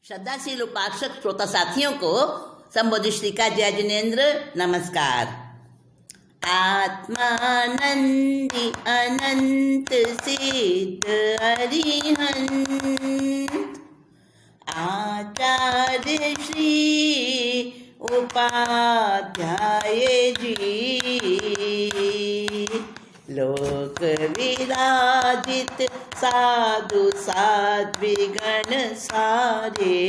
श्रद्धाशील उपासक श्रोता साथियों को संबोधित श्री का जय जिनेन्द्र नमस्कार। आत्मानंदी अनंत सिद्ध अरिहंत आचार्य श्री उपाध्याय जी लोक विराजित साधु साध्विगण सारे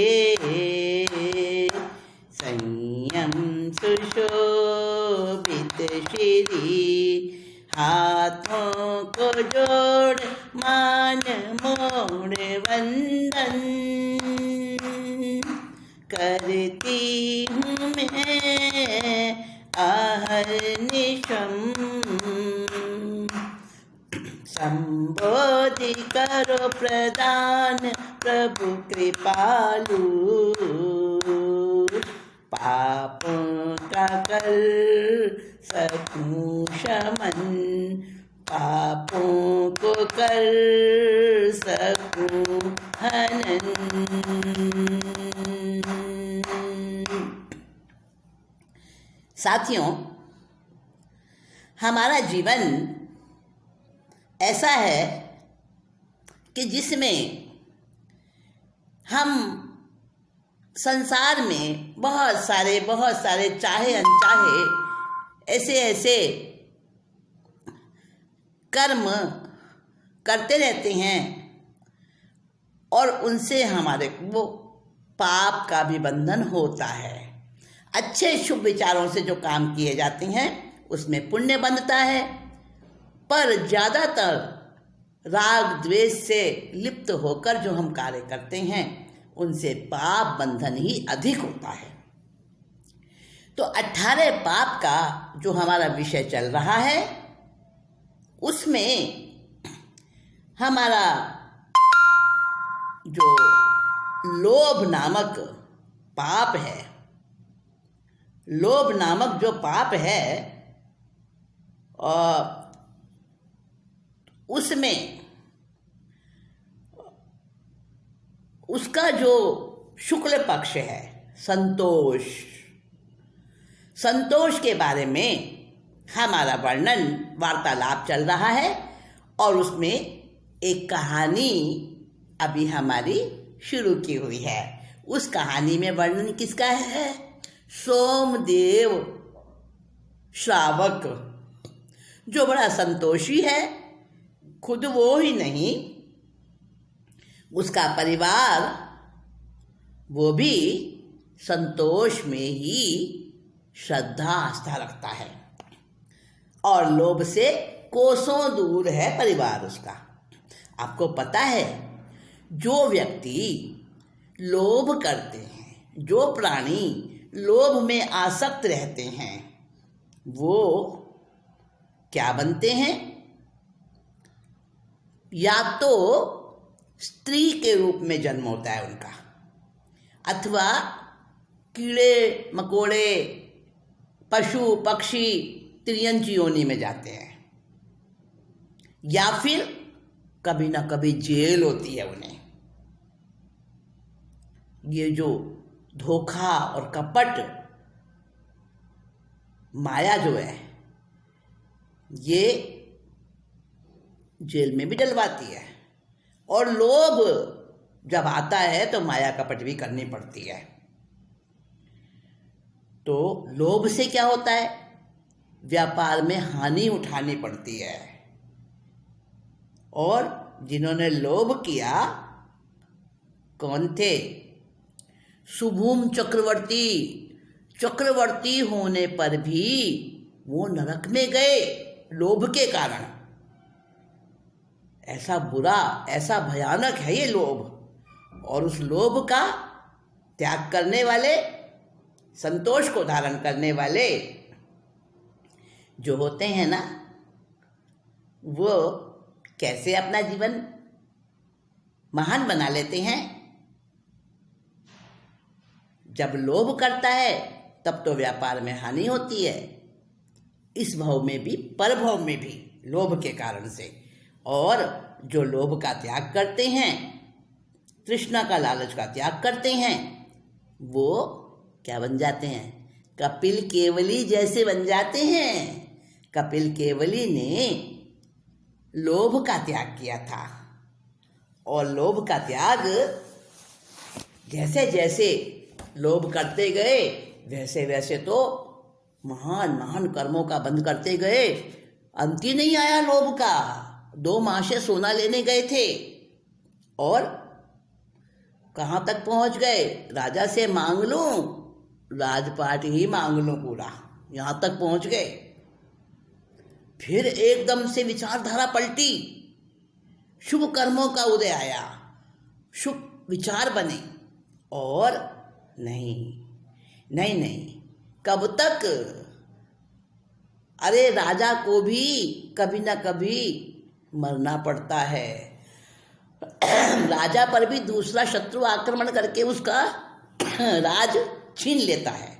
संयम सुशोभित श्री हाथों को जोड़ मान मोड़ वंदन करती हूँ मैं अहर्निशम संबोधि करो प्रदान प्रभु कृपालु पापों का कर सकूं शमन पापों को कर सकूं हनन। साथियों, हमारा जीवन ऐसा है कि जिसमें हम संसार में बहुत सारे चाहे अनचाहे ऐसे कर्म करते रहते हैं और उनसे हमारे को पाप का भी बंधन होता है। अच्छे शुभ विचारों से जो काम किए जाते हैं उसमें पुण्य बंधता है, पर ज़्यादातर राग द्वेष से लिप्त होकर जो हम कार्य करते हैं उनसे पाप बंधन ही अधिक होता है। तो 18 पाप का जो हमारा विषय चल रहा है उसमें हमारा जो लोभ नामक पाप है, लोभ नामक जो पाप है उसमें उसका जो शुक्ल पक्ष है संतोष के बारे में हमारा वर्णन वार्तालाप चल रहा है और उसमें एक कहानी अभी हमारी शुरू की हुई है। उस कहानी में वर्णन किसका है? सोमदेव श्रावक, जो बड़ा संतोषी है। खुद वो ही नहीं, उसका परिवार वो भी संतोष में ही श्रद्धा आस्था रखता है और लोभ से कोसों दूर है परिवार उसका। आपको पता है, जो व्यक्ति लोभ करते हैं, जो प्राणी लोभ में आसक्त रहते हैं, वो क्या बनते हैं? या तो स्त्री के रूप में जन्म होता है उनका, अथवा कीड़े मकोड़े पशु पक्षी तिर्यंच योनि में जाते हैं, या फिर कभी ना कभी जेल होती है उन्हें। ये जो धोखा और कपट माया जो है ये जेल में भी डलवाती है, और लोभ जब आता है तो माया कपट भी करनी पड़ती है। तो लोभ से क्या होता है? व्यापार में हानि उठानी पड़ती है। और जिन्होंने लोभ किया कौन थे? शुभूम चक्रवर्ती होने पर भी वो नरक में गए लोभ के कारण। ऐसा बुरा, ऐसा भयानक है ये लोभ। और उस लोभ का त्याग करने वाले, संतोष को धारण करने वाले जो होते हैं ना, वो कैसे अपना जीवन महान बना लेते हैं? जब लोभ करता है तब तो व्यापार में हानि होती है, इस भाव में भी पर भाव में भी लोभ के कारण से। और जो लोभ का त्याग करते हैं तृष्णा का लालच का त्याग करते हैं वो क्या बन जाते हैं? कपिल केवली जैसे बन जाते हैं। कपिल केवली ने लोभ का त्याग किया था और लोभ का त्याग जैसे जैसे लोभ करते गए वैसे वैसे तो महान महान कर्मों का बंध करते गए। अंत ही नहीं आया लोभ का। 2 माह से सोना लेने गए थे और कहाँ तक पहुँच गए? राजा से मांग लूं, राजपाट ही मांग लूं पूरा, यहाँ तक पहुँच गए। फिर एकदम से विचारधारा पलटी, शुभ कर्मों का उदय आया, शुभ विचार बने और नहीं नहीं नहीं, कब तक? अरे राजा को भी कभी ना कभी मरना पड़ता है। राजा पर भी दूसरा शत्रु आक्रमण करके उसका राज छीन लेता है।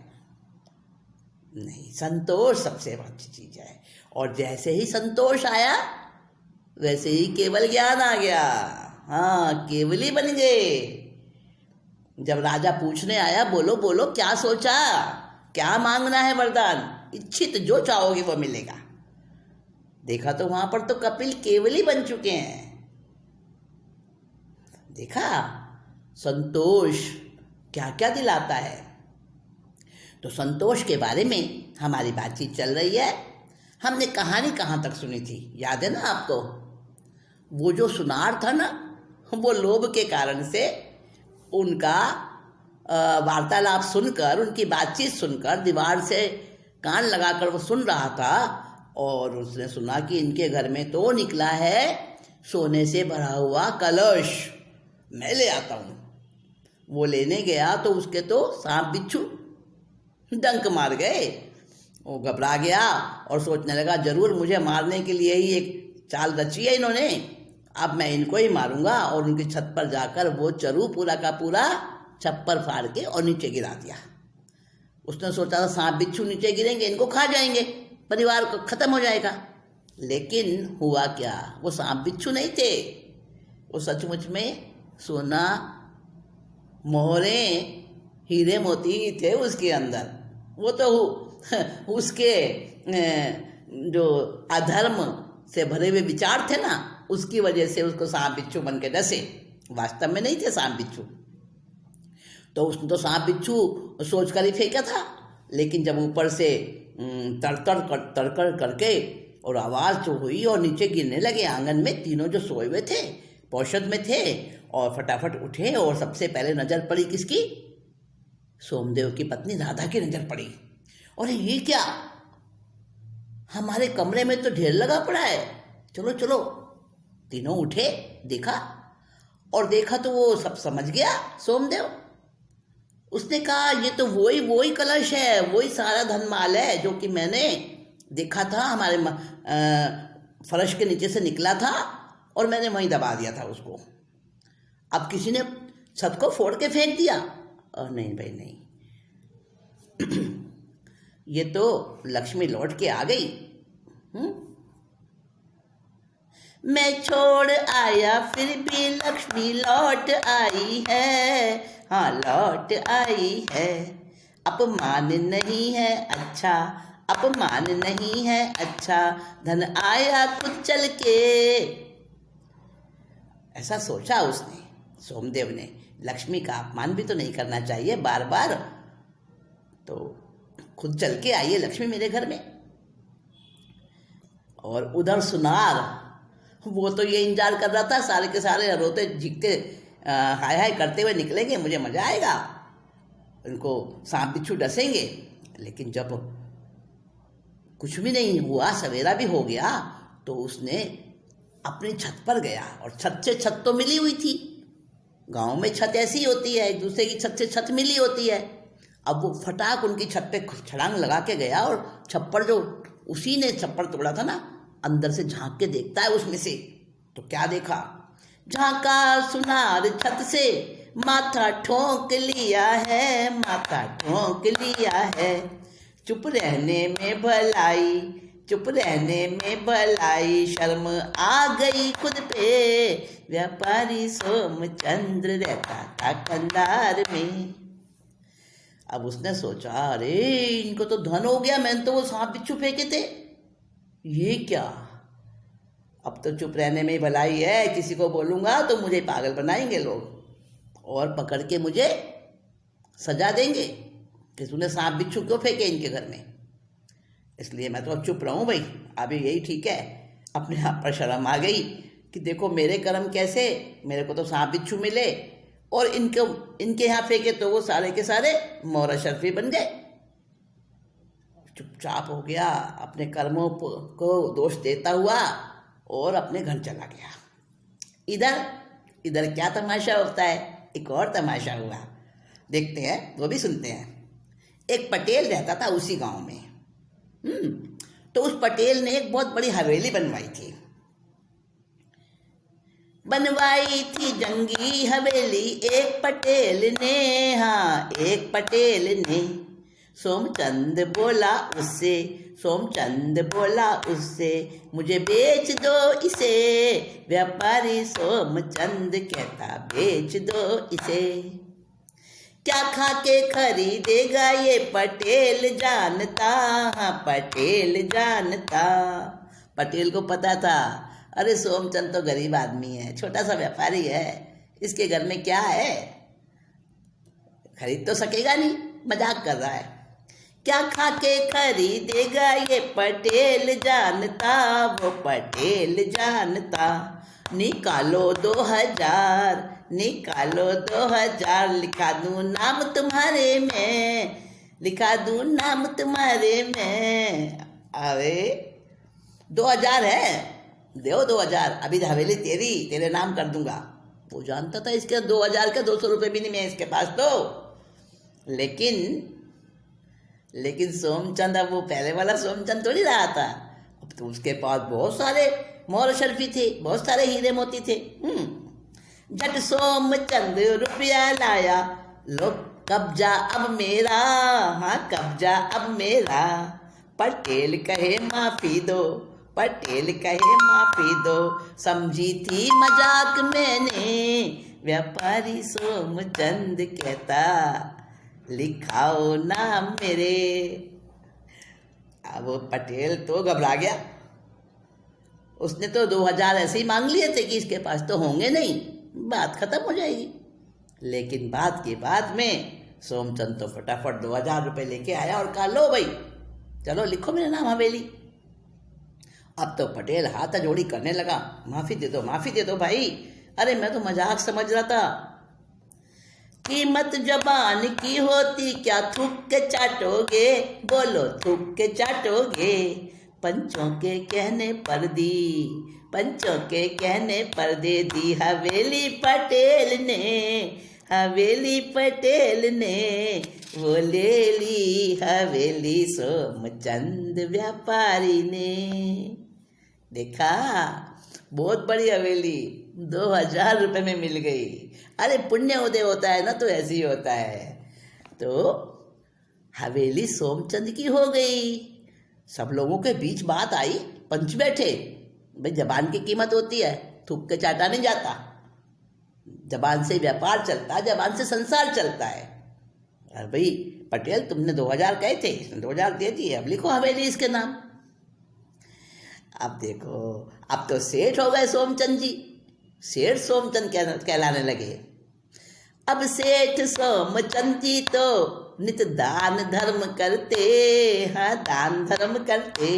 नहीं, संतोष सबसे अच्छी चीज है। और जैसे ही संतोष आया वैसे ही केवल ज्ञान आ गया। हाँ, केवली बन गए। जब राजा पूछने आया, बोलो बोलो क्या सोचा, क्या मांगना है वरदान? इच्छित जो चाहोगे वो मिलेगा। देखा तो वहां पर तो कपिल केवली बन चुके हैं। देखा संतोष क्या क्या दिलाता है। तो संतोष के बारे में हमारी बातचीत चल रही है। हमने कहानी कहाँ तक सुनी थी, याद है ना आपको? वो जो सुनार था ना, वो लोभ के कारण से उनका वार्तालाप सुनकर, उनकी बातचीत सुनकर दीवार से कान लगाकर वो सुन रहा था और उसने सुना कि इनके घर में तो निकला है सोने से भरा हुआ कलश, मैं ले आता हूँ। वो लेने गया तो उसके तो सांप बिच्छू डंक मार गए। वो घबरा गया और सोचने लगा जरूर मुझे मारने के लिए ही एक चाल रची है इन्होंने, अब मैं इनको ही मारूंगा। और उनकी छत पर जाकर वो चरू पूरा का पूरा छप्पर फाड़ के और नीचे गिरा दिया। उसने सोचा था सांप बिच्छू नीचे गिरेंगे, इनको खा जाएंगे, परिवार को खत्म हो जाएगा। लेकिन हुआ क्या? वो सांप बिच्छू नहीं थे, वो सचमुच में सोना, मोहरे, हीरे मोती ही थे उसके अंदर। वो तो उसके जो अधर्म से भरे हुए विचार थे ना, उसकी वजह से उसको सांप बिच्छू बन के डसे। वास्तव में नहीं थे सांप बिच्छू। तो उसने तो सांप बिच्छू सोच कर ही फेंका था, लेकिन जब ऊपर से तड़कर करके और आवाज़ तो हुई और नीचे गिरने लगे आंगन में। तीनों जो सोए हुए थे पौषध में थे और फटाफट उठे और सबसे पहले नजर पड़ी किसकी? सोमदेव की पत्नी राधा की नजर पड़ी। और ये क्या, हमारे कमरे में तो ढेर लगा पड़ा है, चलो चलो। तीनों उठे, देखा और देखा तो वो सब समझ गया सोमदेव। उसने कहा ये तो वही कलश है, वही सारा धनमाल है जो कि मैंने देखा था, हमारे फर्श के नीचे से निकला था और मैंने वहीं दबा दिया था उसको। अब किसी ने छत को फोड़ के फेंक दिया? और नहीं भाई नहीं, ये तो लक्ष्मी लौट के आ गई। मैं छोड़ आया फिर भी लक्ष्मी लौट आई है, हाँ लौट आई है। अपमान नहीं है अच्छा, अपमान नहीं है अच्छा, धन आया खुद चल के। ऐसा सोचा उसने, सोमदेव ने। लक्ष्मी का अपमान भी तो नहीं करना चाहिए बार बार, तो खुद चल के आई है लक्ष्मी मेरे घर में। और उधर सुनार, वो तो ये इंतजार कर रहा था, सारे के सारे रोते झिकते हाय हाय करते हुए निकलेंगे, मुझे मजा आएगा, उनको सांप बिच्छू डसेंगे। लेकिन जब कुछ भी नहीं हुआ, सवेरा भी हो गया, तो उसने अपनी छत पर गया और छत से छत तो मिली हुई थी। गांव में छत ऐसी होती है, एक दूसरे की छत से छत मिली होती है। अब वो फटाक उनकी छत पे छलांग लगा के गया और छप्पर जो उसी ने छप्पर तोड़ा था ना, अंदर से झांक के देखता है उसमें से। तो क्या देखा? झांका सुनार छत से, माथा ठोंक लिया है, माथा ठोंक लिया है। चुप रहने में भलाई, चुप रहने में भलाई शर्म आ गई खुद पे, व्यापारी सोमचंद्र रहता था कंधार में। अब उसने सोचा, अरे इनको तो धन हो गया, मैंने तो वो सांप बिच्छू फेंके थे, ये क्या, अब तो चुप रहने में ही भलाई है, किसी को बोलूंगा तो मुझे पागल बनाएंगे लोग और पकड़ के मुझे सजा देंगे कि तूने सांप बिच्छू क्यों फेंके इनके घर में। इसलिए मैं तो अब चुप रहूं भाई, अभी यही ठीक है। अपने आप पर शर्म आ गई कि देखो मेरे कर्म कैसे, मेरे को तो सांप बिच्छू मिले और इनके यहाँ फेंके तो वो सारे के सारे मोहर शर्फी बन गए। चुपचाप हो गया, अपने कर्मों को दोष देता हुआ और अपने घर चला गया। इधर इधर क्या तमाशा होता है, एक और तमाशा हुआ, देखते हैं वो भी सुनते हैं। एक पटेल रहता था उसी गांव में। तो उस पटेल ने एक बहुत बड़ी हवेली बनवाई थी जंगी हवेली एक पटेल ने। हाँ, एक पटेल ने। सोमचंद बोला उससे मुझे बेच दो इसे, व्यापारी सोमचंद कहता बेच दो इसे। क्या खा के खरीदेगा ये पटेल जानता, हाँ पटेल जानता। पटेल को पता था, अरे सोमचंद तो गरीब आदमी है, छोटा सा व्यापारी है, इसके घर में क्या है, खरीद तो सकेगा नहीं, मजाक कर रहा है। क्या खा के खरीदेगा ये पटेल जानता, वो पटेल जानता। निकालो 2000 लिखा दूं नाम तुम्हारे में। अरे 2000 है, दो 2000, अभी हवेली तेरे नाम कर दूंगा। वो जानता था इसके 2000 के 200 रुपये भी नहीं है इसके पास तो। लेकिन सोमचंद अब वो पहले वाला सोमचंद थोड़ी रहा था, अब तो उसके पास बहुत सारे मोहर शर्फी थे, बहुत सारे हीरे मोती थे। जट सोमचंद रुपया लाया, लो कब्जा अब मेरा, हाँ कब्जा अब मेरा। पटेल कहे माफी दो, समझी थी मजाक मैंने, व्यापारी सोमचंद कहता लिखाओ नाम मेरे। अब वो पटेल तो घबरा गया, उसने तो 2000 ऐसे ही मांग लिए थे कि इसके पास तो होंगे नहीं, बात खत्म हो जाएगी। लेकिन बात के बाद में सोमचंद तो फटाफट 2000 रुपये लेके आया और कहा लो भाई चलो लिखो मेरा नाम हवेली। अब तो पटेल हाथ जोड़ी करने लगा, माफी दे दो भाई, अरे मैं तो मजाक समझ रहा था। कीमत जबान की होती क्या थूक के चाटोगे, बोलो थूक के चाटोगे। पंचों के कहने पर दे दी हवेली पटेल ने, वो ले ली हवेली सोमचंद व्यापारी ने। देखा, बहुत बड़ी हवेली 2000 रुपये में मिल गई। अरे पुण्य उदय होता है ना, तो ऐसे ही होता है। तो हवेली सोमचंद की हो गई। सब लोगों के बीच बात आई, पंच बैठे, भाई जबान की कीमत होती है, थूक के चाटा नहीं जाता, जबान से व्यापार चलता है, जबान से संसार चलता है। अरे भाई पटेल तुमने 2000 कहे थे, इसने 2000 दे दिए, अब लिखो हवेली इसके नाम। अब देखो, अब तो सेठ हो गए सोमचंद जी, सेठ सोमचंद कहलाने लगे। अब सेठ सोमचंद जी तो नित दान धर्म करते, हाँ दान धर्म करते।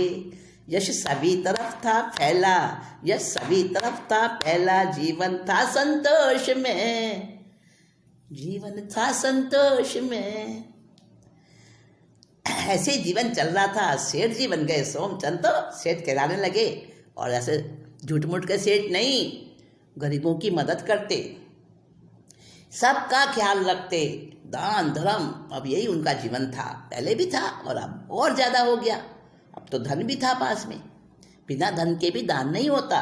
यश सभी तरफ था फैला, जीवन था संतोष में। ऐसे ही जीवन चल रहा था, सेठ जी बन गए सोमचंद, तो सेठ कहलाने लगे। और ऐसे झूठ मूठ के सेठ नहीं, गरीबों की मदद करते, सबका ख्याल रखते, दान धर्म, अब यही उनका जीवन था। पहले भी था और अब और ज़्यादा हो गया। अब तो धन भी था पास में, बिना धन के भी दान नहीं होता,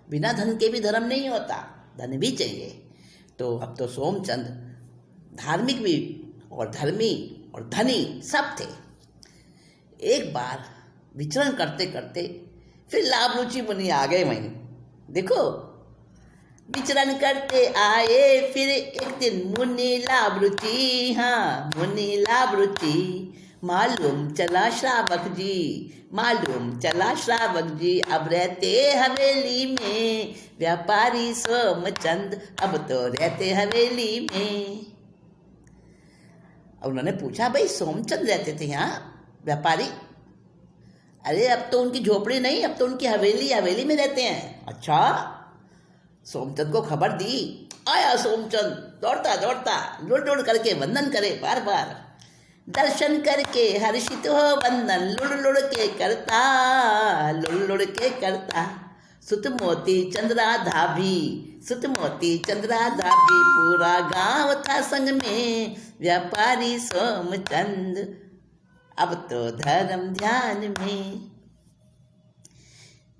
बिना धन के भी धर्म नहीं होता, धन भी चाहिए। तो अब तो सोमचंद धार्मिक भी और धर्मी और धनी सब थे। एक बार विचरण करते करते फिर लाभ रुचि मुनि आ गए वहीं। देखो, विचरण करते आए फिर एक दिन मुनि लाभ रुचि, हाँ मुनि लाभ रुचि। मालूम चला श्रावक जी, मालूम चला श्रावक जी, अब रहते हवेली में व्यापारी सोमचंद, अब तो रहते हवेली में। और उन्होंने पूछा, भाई सोमचंद रहते थे यहाँ व्यापारी? अरे अब तो उनकी झोपड़ी नहीं, अब तो उनकी हवेली में रहते हैं। अच्छा। सोमचंद को खबर दी। आया सोमचंद दौड़ता दौड़ता, लुढ़ लुढ़ करके वंदन करे बार बार। दर्शन करके हर्षित हो वंदन लुढ़ लुढ़ के करता, लुढ़ लुढ़ के करता। सुत मोती चंद्रा धाभी, सुत मोती चंद्रा धाभी, पूरा गांव था संग में व्यापारी सोमचंद, अब तो धर्म ध्यान में।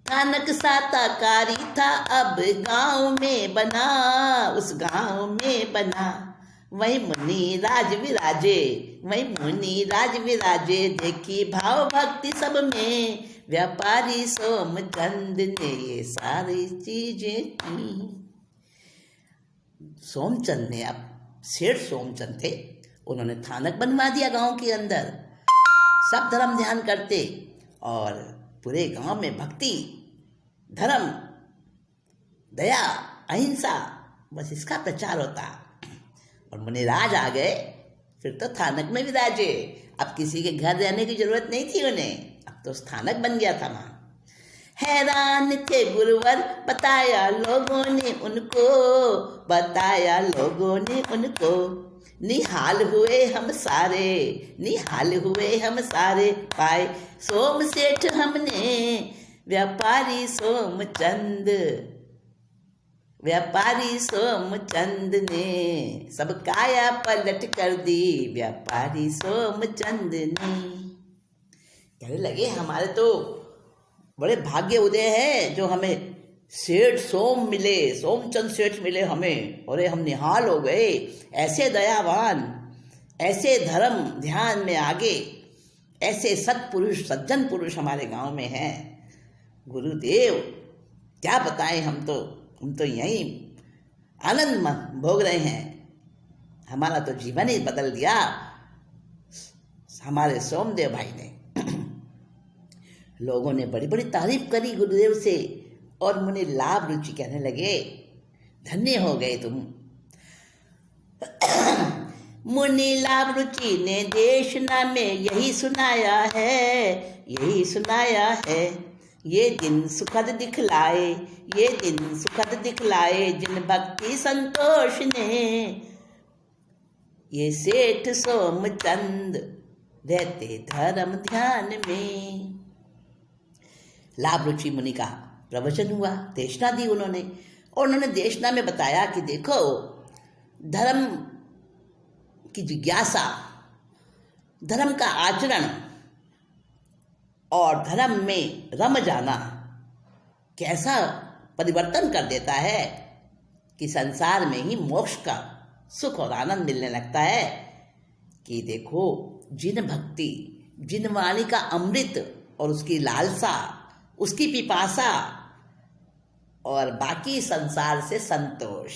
थानक साताकारी था अब गांव में बना, उस गांव में बना। वही मुनि राज विराजे, वही मुनि राज विराजे, देखी भाव भक्ति सब में व्यापारी सोमचंद ने ये सारी चीजें की। सोमचंद ने, अब सेठ सोमचंद थे, उन्होंने थानक बनवा दिया गांव के अंदर। सब धर्म ध्यान करते और पूरे गांव में भक्ति, धर्म, दया, अहिंसा, बस इसका प्रचार होता। और मुनिराज आ गए फिर तो थानक में विराजे। अब किसी के घर रहने की जरूरत नहीं थी उन्हें, अब तो स्थानक बन गया था वहाँ। हैरान थे गुरुवर, बताया लोगों ने उनको, बताया लोगों ने उनको। निहाल हुए हम सारे, निहाल हुए हम सारे, पाए सोम सेठ हमने व्यापारी सोमचंद, व्यापारी सोमचंद ने सब काया पलट कर दी व्यापारी सोमचंद ने। कहने लगे, हमारे तो बड़े भाग्य उदय है जो हमें सेठ सोम मिले, सोमचंद सेठ मिले हमें, और हम निहाल हो गए। ऐसे दयावान, ऐसे धर्म ध्यान में आगे, ऐसे सत्पुरुष सज्जन पुरुष हमारे गांव में हैं। गुरुदेव क्या बताएं, हम तो यहीं आनंद भोग रहे हैं। हमारा तो जीवन ही बदल दिया हमारे सोमदेव भाई ने। लोगों ने बड़ी बड़ी तारीफ करी गुरुदेव से, और मुनि लाभ रुचि कहने लगे, धन्य हो गए तुम। मुनि लाभ रुचि ने देशना में यही सुनाया है, यही सुनाया है। ये दिन सुखद दिखलाए, ये दिन सुखद दिखलाए, जिन भक्ति संतोष ने ये सेठ सोमचंद रहते धर्म ध्यान में। लाभ रुचि मुनि का प्रवचन हुआ, देशना दी उन्होंने, और उन्होंने देशना में बताया कि देखो, धर्म की जिज्ञासा, धर्म का आचरण और धर्म में रम जाना कैसा परिवर्तन कर देता है कि संसार में ही मोक्ष का सुख और आनंद मिलने लगता है। कि देखो, जिन भक्ति, जिन वाणी का अमृत और उसकी लालसा, उसकी पिपासा, और बाकी संसार से संतोष,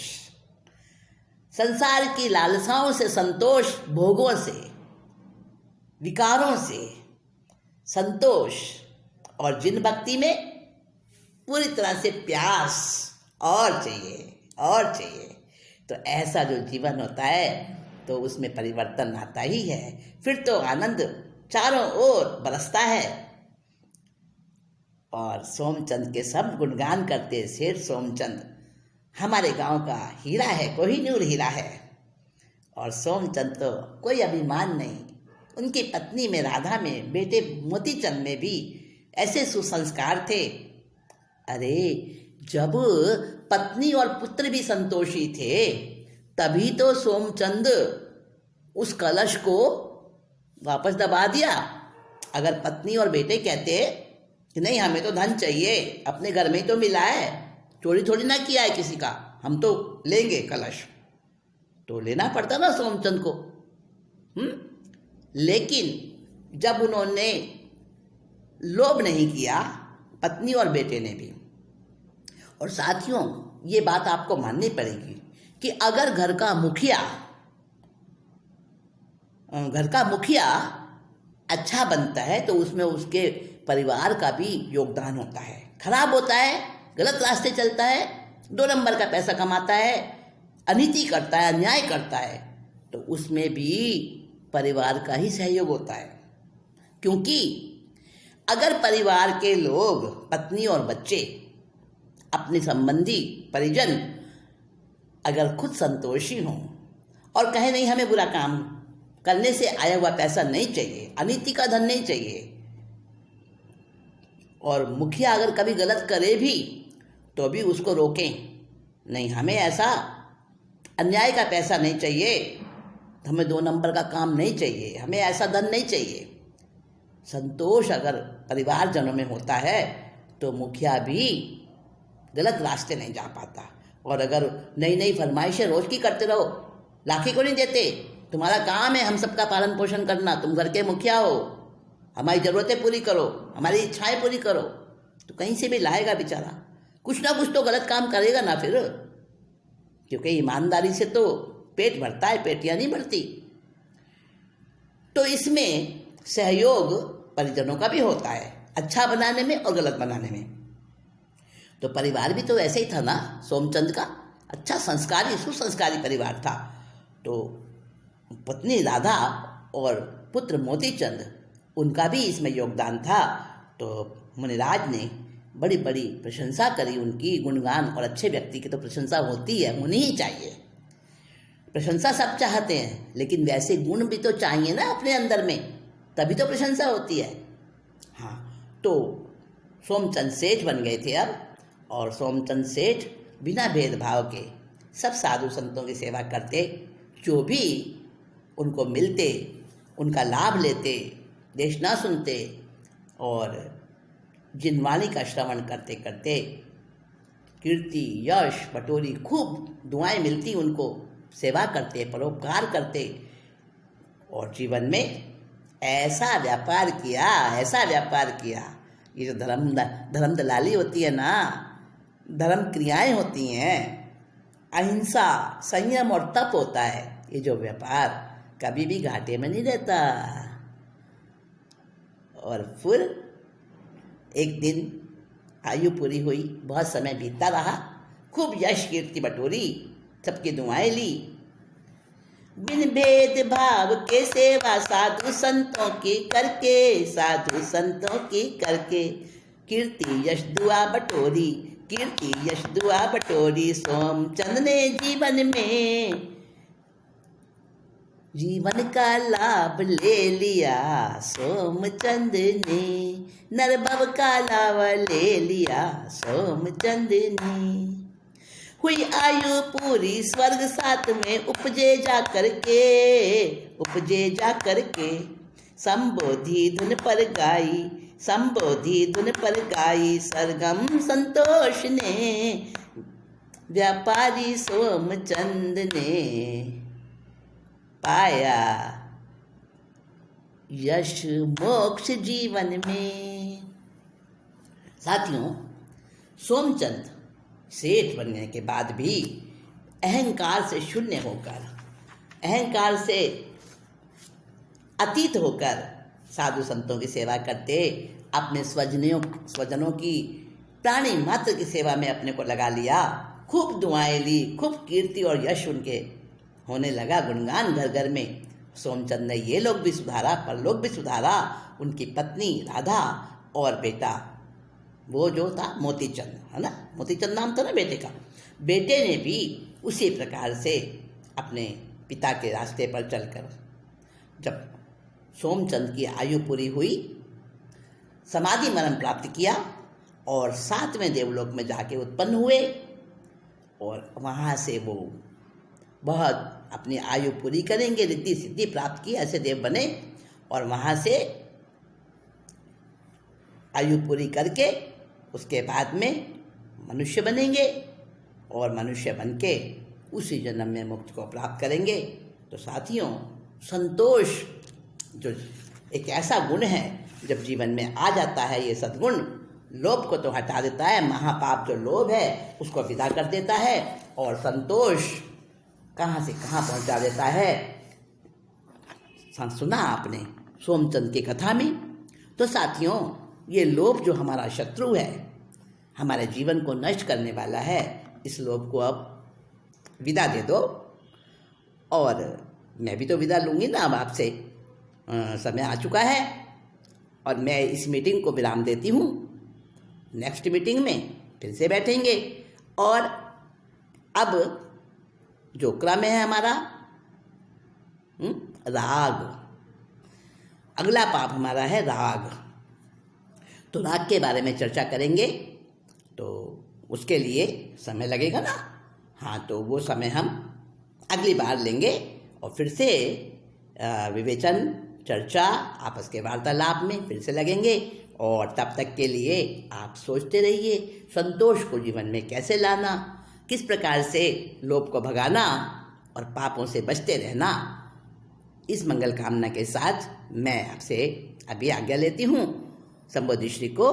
संसार की लालसाओं से संतोष, भोगों से, विकारों से संतोष, और जिन भक्ति में पूरी तरह से प्यास और चाहिए और चाहिए, तो ऐसा जो जीवन होता है तो उसमें परिवर्तन आता ही है। फिर तो आनंद चारों ओर बरसता है। और सोमचंद के सब गुणगान करते, सेठ सोमचंद हमारे गांव का हीरा है, कोहिनूर हीरा है। और सोमचंद तो कोई अभिमान नहीं, उनकी पत्नी में राधा में, बेटे मोतीचंद में भी ऐसे सुसंस्कार थे। अरे जब पत्नी और पुत्र भी संतोषी थे तभी तो सोमचंद उस कलश को वापस दबा दिया। अगर पत्नी और बेटे कहते कि नहीं हमें तो धन चाहिए, अपने घर में ही तो मिला है, चोरी थोड़ी ना किया है किसी का, हम तो लेंगे कलश, तो लेना पड़ता ना सोमचंद को। लेकिन जब उन्होंने लोभ नहीं किया, पत्नी और बेटे ने भी। और साथियों, ये बात आपको माननी पड़ेगी कि अगर घर का मुखिया अच्छा बनता है तो उसमें उसके परिवार का भी योगदान होता है। खराब होता है, गलत रास्ते चलता है, 2 नंबर का पैसा कमाता है, अनीति करता है, अन्याय करता है, तो उसमें भी परिवार का ही सहयोग होता है। क्योंकि अगर परिवार के लोग, पत्नी और बच्चे, अपने संबंधी, परिजन अगर खुद संतोषी हों और कहें नहीं हमें बुरा काम करने से आया हुआ पैसा नहीं चाहिए, अनीति का धन नहीं चाहिए, और मुखिया अगर कभी गलत करे भी तो भी उसको रोकें, नहीं हमें ऐसा अन्याय का पैसा नहीं चाहिए, हमें 2 नंबर का काम नहीं चाहिए, हमें ऐसा धन नहीं चाहिए। संतोष अगर परिवारजनों में होता है तो मुखिया भी गलत रास्ते नहीं जा पाता। और अगर नई नई फरमाइशें रोज की करते रहो, लाखी को नहीं देते, तुम्हारा काम है हम सबका पालन पोषण करना, तुम घर के मुखिया हो, हमारी ज़रूरतें पूरी करो, हमारी इच्छाएं पूरी करो, तो कहीं से भी लाएगा बेचारा, कुछ ना कुछ तो गलत काम करेगा ना फिर। क्योंकि ईमानदारी से तो पेट भरता है, पेटियां नहीं भरती। तो इसमें सहयोग परिजनों का भी होता है, अच्छा बनाने में और गलत बनाने में। तो परिवार भी तो ऐसे ही था ना सोमचंद का, अच्छा संस्कारी, सुसंस्कारी परिवार था। तो पत्नी राधा और पुत्र मोतीचंद, उनका भी इसमें योगदान था। तो मुनिराज ने बड़ी बड़ी प्रशंसा करी उनकी, गुणगान, और अच्छे व्यक्ति की तो प्रशंसा होती है, होनी ही चाहिए। प्रशंसा सब चाहते हैं, लेकिन वैसे गुण भी तो चाहिए ना अपने अंदर में, तभी तो प्रशंसा होती है। हाँ, तो सोमचंद सेठ बन गए थे अब, और सोमचंद सेठ बिना भेदभाव के सब साधु संतों की सेवा करते, जो भी उनको मिलते उनका लाभ लेते, देशना सुनते, और जिनवाणी का श्रवण करते करते कीर्ति, यश, बटोरी, खूब दुआएं मिलती उनको, सेवा करते, परोपकार करते, और जीवन में ऐसा व्यापार किया। ये जो धर्म दलाली होती है ना, धर्म क्रियाएं होती हैं, अहिंसा, संयम और तप होता है, ये जो व्यापार कभी भी घाटे में नहीं रहता। और फिर एक दिन आयु पूरी हुई, बहुत समय बीतता रहा, खूब यश कीर्ति बटोरी, सबकी दुआएं ली, बिन भेद भाव के सेवा साधु संतों की करके कीर्ति यश दुआ बटोरी सोमचंद ने जीवन का लाभ ले लिया, सोमचंद ने नरभव का लाभ ले लिया, सोमचंद ने। हुई आयु पूरी, स्वर्ग साथ में उपजे जा करके संबोधि धुन पर गाई सरगम संतोष ने, व्यापारी सोमचंद ने पाया यश मोक्ष जीवन में। साथियों, सोमचंद सेठ बनने के बाद भी अहंकार से शून्य होकर, अहंकार से अतीत होकर साधु संतों की सेवा करते, अपने स्वजनों की, प्राणी मात्र की सेवा में अपने को लगा लिया, खूब दुआएं ली, खूब कीर्ति और यश उनके होने लगा, गुणगान घर घर में। सोमचंद ने ये लोग भी सुधारा, परलोक भी सुधारा, उनकी पत्नी राधा और बेटा वो जो था मोतीचंद, है ना, मोतीचंद नाम था ना बेटे का, बेटे ने भी उसी प्रकार से अपने पिता के रास्ते पर चलकर, जब सोमचंद की आयु पूरी हुई, समाधि मरण प्राप्त किया और 7वें देवलोक में जाके उत्पन्न हुए, और वहाँ से वो बहुत अपनी आयु पूरी करेंगे, रिद्धि सिद्धि प्राप्त की, ऐसे देव बने, और वहाँ से आयु पूरी करके उसके बाद में मनुष्य बनेंगे, और मनुष्य बन के उसी जन्म में मुक्ति को प्राप्त करेंगे। तो साथियों, संतोष जो एक ऐसा गुण है जब जीवन में आ जाता है ये सद्गुण, लोभ को तो हटा देता है, महापाप जो लोभ है उसको विदा कर देता है और संतोष कहाँ से कहाँ पहुँचा देता है। सुना आपने सोमचंद की कथा में। तो साथियों, ये लोभ जो हमारा शत्रु है, हमारे जीवन को नष्ट करने वाला है, इस लोभ को अब विदा दे दो। और मैं भी तो विदा लूँगी ना अब आपसे, समय आ चुका है और मैं इस मीटिंग को विराम देती हूँ। नेक्स्ट मीटिंग में फिर से बैठेंगे और अब जो क्रम है हमारा राग, अगला पाप हमारा है राग। तो राग के बारे में चर्चा करेंगे, तो उसके लिए समय लगेगा ना। हाँ, तो वो समय हम अगली बार लेंगे और फिर से विवेचन, चर्चा, आपस के वार्तालाप में फिर से लगेंगे। और तब तक के लिए आप सोचते रहिए संतोष को जीवन में कैसे लाना, किस प्रकार से लोभ को भगाना और पापों से बचते रहना। इस मंगल कामना के साथ मैं आपसे अभी आज्ञा लेती हूँ। संबोधि श्री को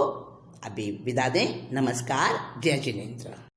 अभी विदा दें। नमस्कार, जय जिनेन्द्र।